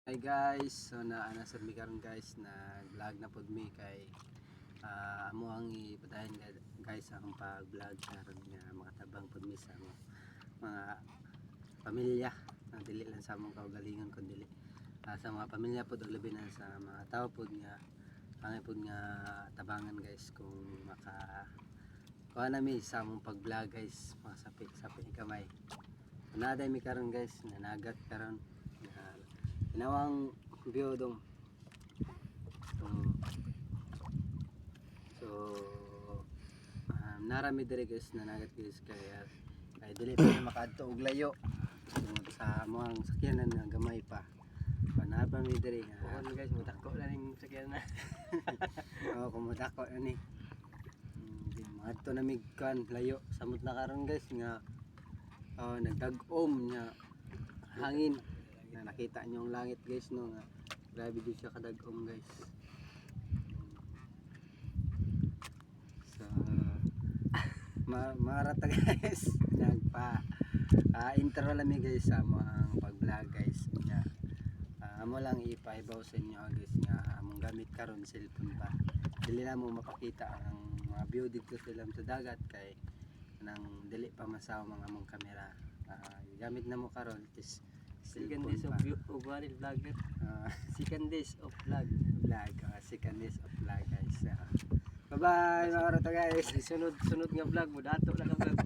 Hi guys, so nasa mi karon guys na vlog na pod mi kay amo ang ipadayon guys ang pag-vlog karon nga makatabang pod mi sa mga pamilya na dili lang sa among kaugalingon kun dili sa mga pamilya pod ug labi na sa mga tao pod nga angay pod nga tabangan guys kung maka kuha na mi sa among pag-vlog guys, mga sapi kamay. Naday mi karon guys, nanagat karon nawang view dong. So narami diri guys nanagat guys kay dili pa makaadto og layo sa among sakyanan nga gamay pa. Panapa mi diri nga guys mudako na ning sakyanan. Oh, kumudako ani. Maadto na mig kan layo samot na karon guys nga nagdag-om nga hangin. Na nakita nyo ang langit guys no nga grabe din siya kadag-om guys. So marata guys nagpa intro lang mi guys sa mga pag-vlog guys nga amo lang ipaibaw sa inyo guys nga among gamit karon cellphone pa dili na mo mapakita ang mga view dito sa dagat kay nang dili pa masaw mga among kamera. Gamit na mo karon is second days of viral vlogger. Second days of vlog. Second days of vlog guys. Bye bye mga karota guys. Sunod nga vlog mo dato lang ang vlog.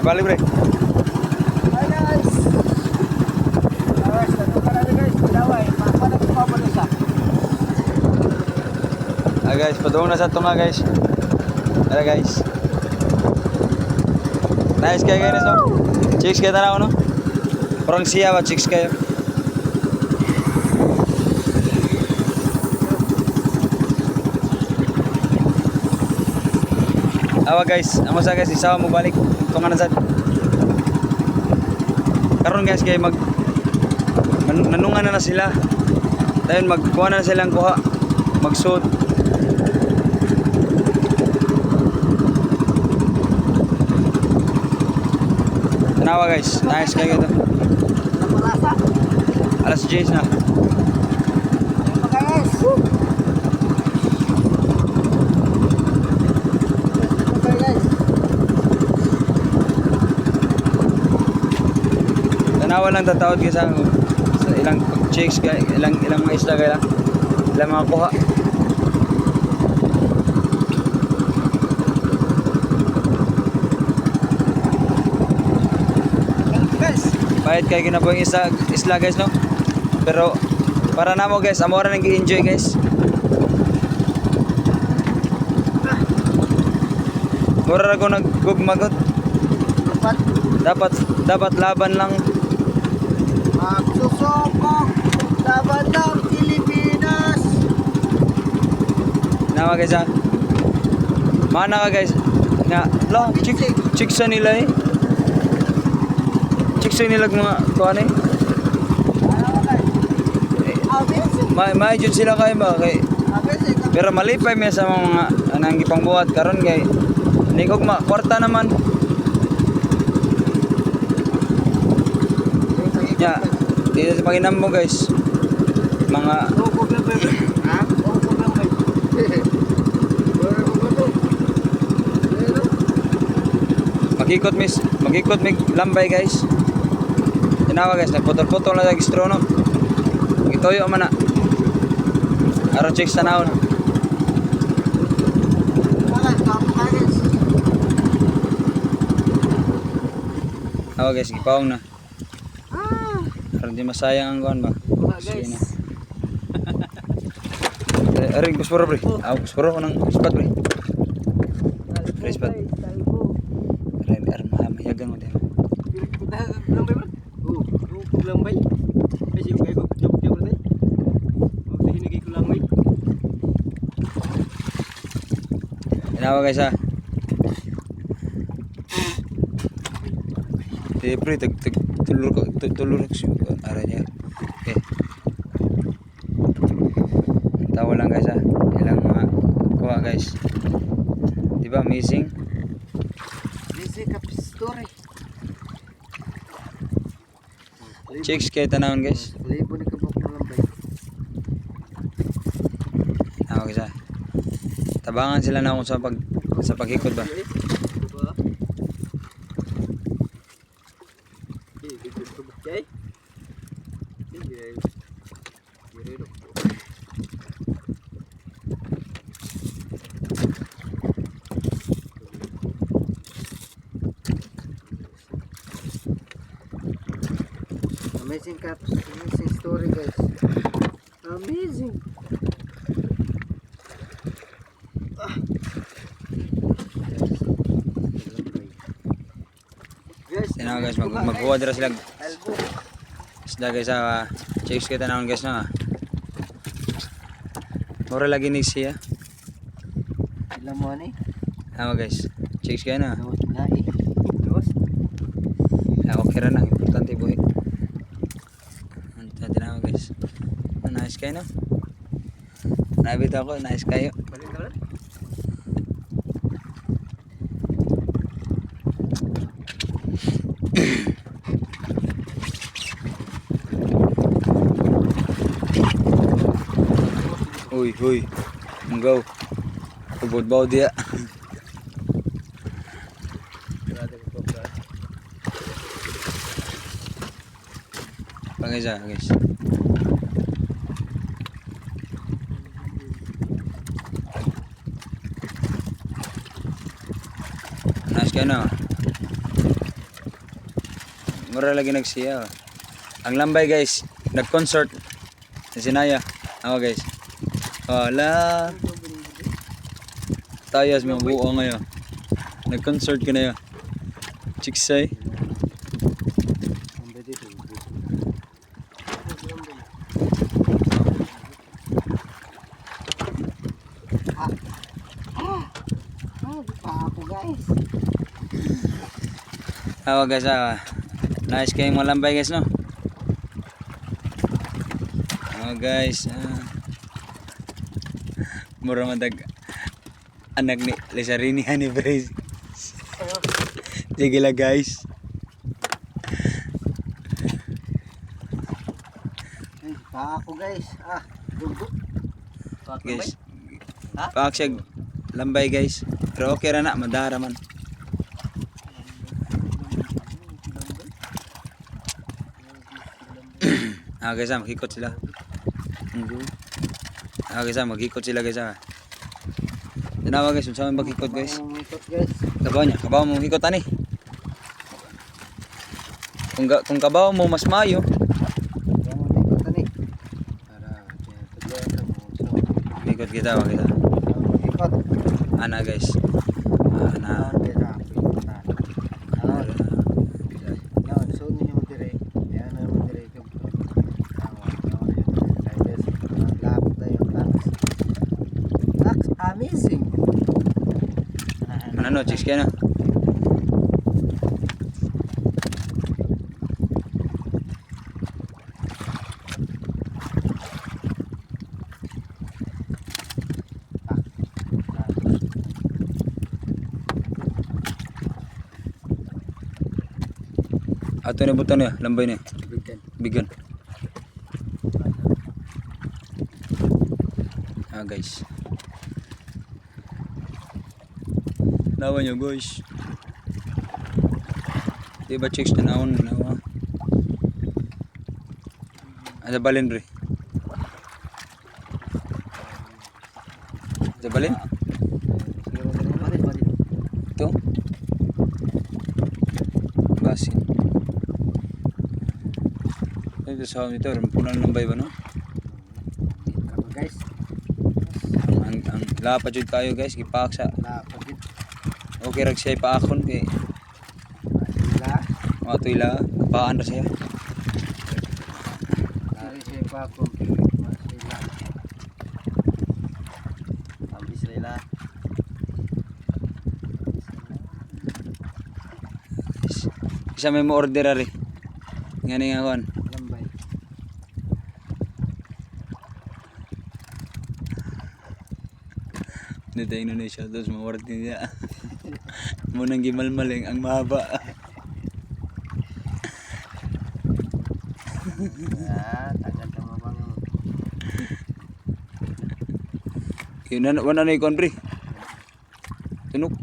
Balik bre. Hi guys. Guys, ito para guys, daway. Paano ko papalos ah? Guys, padung na sa tunga guys. Tara guys. Nice kayo guys no. Chicks kayo tanaw no. Parang siya ba chicks kayo. Awa guys, amo sa guys isaw mo balik tunga na sad. Karon guys kay nanungan na sila. Dayon magkuha na silang kuha. Magsuot. Tanawa guys, nice kayo ito. Alas 10 na. Tanawa lang tatawad kayo sa ilang chicks, ilang mga isla kaya ilang mga kuha. Kahit kayo ginapo yung isla guys no. Pero para namo guys, amo ra nang gi-enjoy guys. Mura ra ko naggugmagot. Dapat laban lang. Magsusubok laban ng Pilipinas. Nawa guys ha. Mana ka guys. Nga, la, chicks nila eh. Chicks nilag mga kuan eh. May jud sila kay ba kay. Pero malipay mi sa mga anang gipangbuhat karon kay nikog kwarta naman. Ya, dito sa paginambo guys. Mga magikot mig lambay guys. Tinawa guys, nagputol-putol na sa straw no. Itoyo man na. Aron chicks tanaw na. Awa guys, gipawong na. Aron di masayang ang kuan ba. Sige na. Aring kusporo bre. Kusporo ko ng spot bre. Pre spot. Mahiyagan mo din. Lambay ba? Oo, lambay. Kasi yung kayo job-job na tayo. Hinigay ko lambay. Inawa guys ha. Pre, tulur ko siya. Ara niya. Okay. Tawa lang guys ha. Ilang mga kuha guys. Diba amazing? Busy ka story. Chicks kay tanawon guys. Libo ni kabok ng lambay. Okay sa. Tabangan sila na sa paghikot ba. Amazing caps, amazing story guys. Amazing. Guys, Tinaw guys magbuwa dira sila. elbow. Isda guys chicks kay tanawon guys na. Mura lagi ni siya. Ilang mo ni? Tama guys. Chicks kay na. Lawat na eh. Lawas. Okay ra na importante buhi. Anta tinaw guys. Nice kay no. Nabit ako, nice kayo. Balik ka lang. Uy, uy. Go. Tubod baw dia. Pangisa guys. Nice ka na. Mura lagi nagsiya. Ang lambay guys, nag-concert si Sinaya. Ako guys. Wala. Tayas mga buo ngayon. Nag-concert ka na yun. Chiksay. Pa ako guys. Awa guys, nice kayong malambay guys no. Awa guys, mura madag anak ni Lisarini ni Brace. Sige lang guys. Pa ako guys. Dugo. Guys. Paak siya lambay guys. Pero okay ra na, madara man. Guys, maghikot sila. Guys, maghikot sila guys. Tinawa guys, unsa man maghikot guys. Kabaw mo hikot ani. Kung kabaw mo mas mayo. Hikot kita. Ana guys. Ana. Amazing. Ano, chicks kaya na. Ato na buto niya, lambay niya. Bigan. Guys. Nawa nyo guys. Diba chicks na naon. Nawa. Ada balin bre. Ada balin? Ito. Basin. Ito sa amin ito. Rampunan ng bay ba no? Guys. Ang lapad yun kayo guys. Kipaksa. Lapad yun. Okay rag siya ipaakon kay mga tuyla kapaan na siya. Ari siya ipaakon sila. Abis sila. Isa may mo-order ari. Ngani nga kon. Lambay. Dito Indonesia tapos ma-order niya. Munang gimalmaling ang mahaba. Tagal ka mo bang Yun na, wala na ikon pre. Tunok.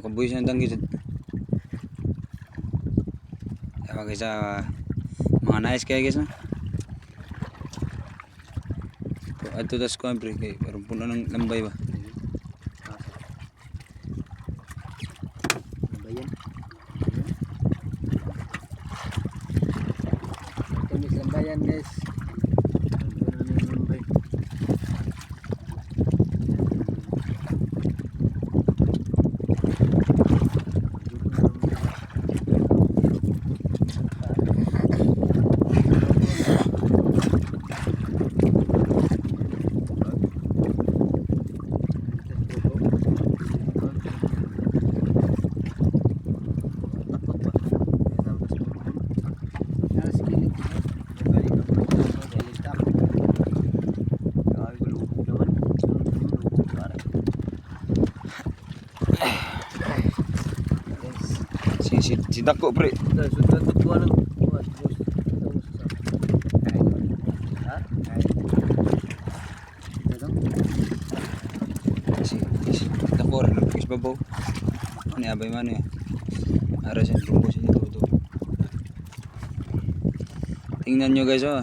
Kabuhi siya ng tanggi. Ewa guys, mga nice kaya guys na. Ato tas ko pre, kay parang puno ng lambay ba. Lambayan? Kami sa lambayan guys. Lambay. Si Dako pre. Si Dako rin nagpis babaw. Ano yung abay man eh. Ara siya bumbo siya dito. Tingnan nyo guys oh.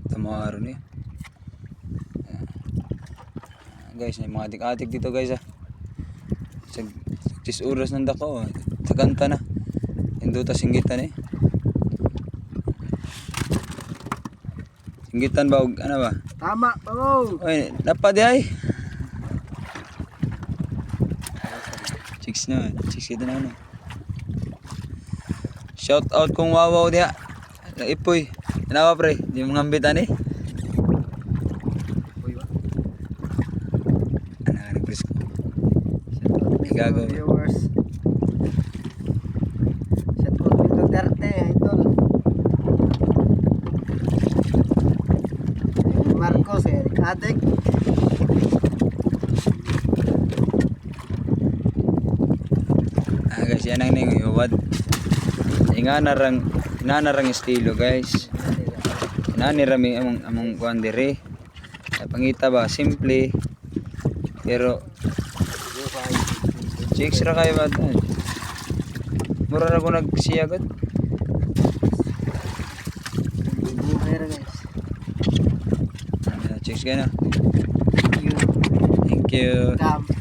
Tamaro niya. Guys, may mga atik-atik dito guys ah. Sa 10 oras ng Dako, takanta na. Induta singgitan eh. Singgitan ba og ano ba? Tama, pamo. Oy, napad ay. Chicks na, chicks kita na ano. Shout out kung wawaw dia. Ipoy. Nawa pre, di mo ngambitan eh. Uy, ba? Ano nga nag-press ko. May gagawin. Viewers. Shout out kay Duterte, idol. Marcos, Eric Adek. Guys, yan ang nangihubad. Inanarang estilo guys. Inanirami among kuan dire. Pangita ba simple pero chicks ra kayo ba? Mura na ko nagsiya gud. Buhay ra guys. Chicks kayo na. Thank you. Thank you. Come.